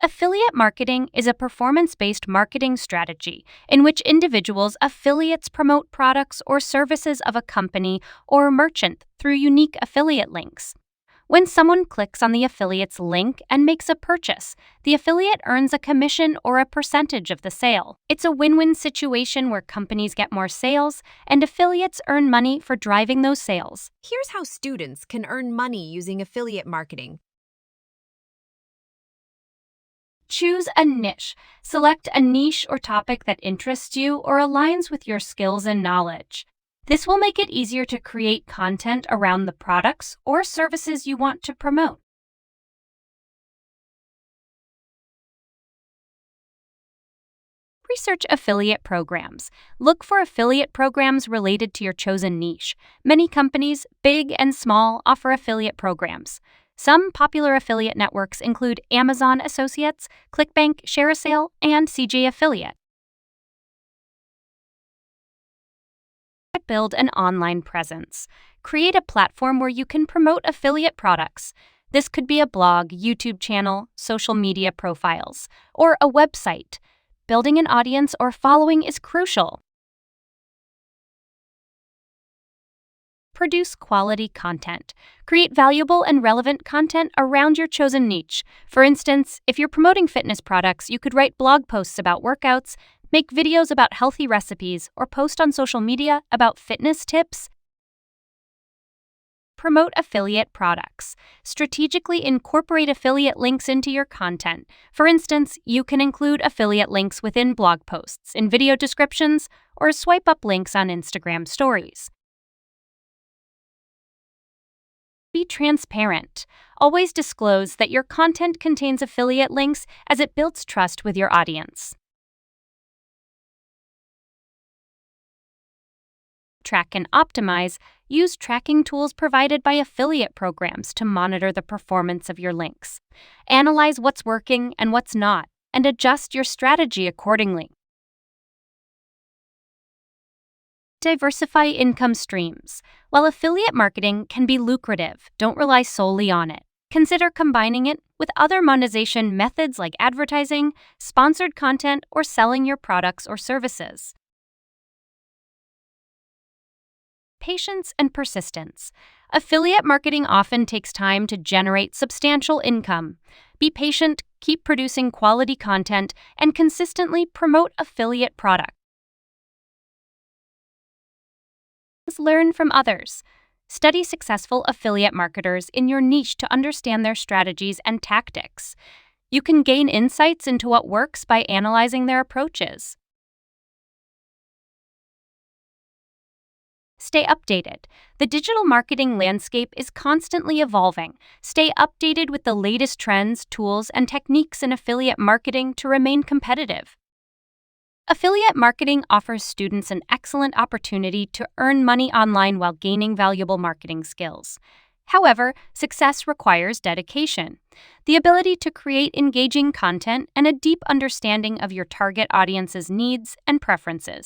Affiliate marketing is a performance-based marketing strategy in which individuals, affiliates, promote products or services of a company or merchant through unique affiliate links. When someone clicks on the affiliate's link and makes a purchase, the affiliate earns a commission or a percentage of the sale. It's a win-win situation where companies get more sales and affiliates earn money for driving those sales. Here's how students can earn money using affiliate marketing. Choose a niche. Select a niche or topic that interests you or aligns with your skills and knowledge. This will make it easier to create content around the products or services you want to promote. Research affiliate programs. Look for affiliate programs related to your chosen niche. Many companies, big and small, offer affiliate programs. Some popular affiliate networks include Amazon Associates, ClickBank, ShareASale, and CJ Affiliate. Build an online presence. Create a platform where you can promote affiliate products. This could be a blog, YouTube channel, social media profiles, or a website. Building an audience or following is crucial. Produce quality content. Create valuable and relevant content around your chosen niche. For instance, if you're promoting fitness products, you could write blog posts about workouts, make videos about healthy recipes, or post on social media about fitness tips. Promote affiliate products. Strategically incorporate affiliate links into your content. For instance, you can include affiliate links within blog posts, in video descriptions, or swipe up links on Instagram stories. Be transparent. Always disclose that your content contains affiliate links as it builds trust with your audience. Track and optimize. Use tracking tools provided by affiliate programs to monitor the performance of your links. Analyze what's working and what's not, and adjust your strategy accordingly. Diversify income streams. While affiliate marketing can be lucrative, don't rely solely on it. Consider combining it with other monetization methods like advertising, sponsored content, or selling your products or services. Patience and persistence. Affiliate marketing often takes time to generate substantial income. Be patient, keep producing quality content, and consistently promote affiliate products. Learn from others. Study successful affiliate marketers in your niche to understand their strategies and tactics. You can gain insights into what works by analyzing their approaches. Stay updated. The digital marketing landscape is constantly evolving. Stay updated with the latest trends, tools, and techniques in affiliate marketing to remain competitive. Affiliate marketing offers students an excellent opportunity to earn money online while gaining valuable marketing skills. However, success requires dedication, the ability to create engaging content, and a deep understanding of your target audience's needs and preferences.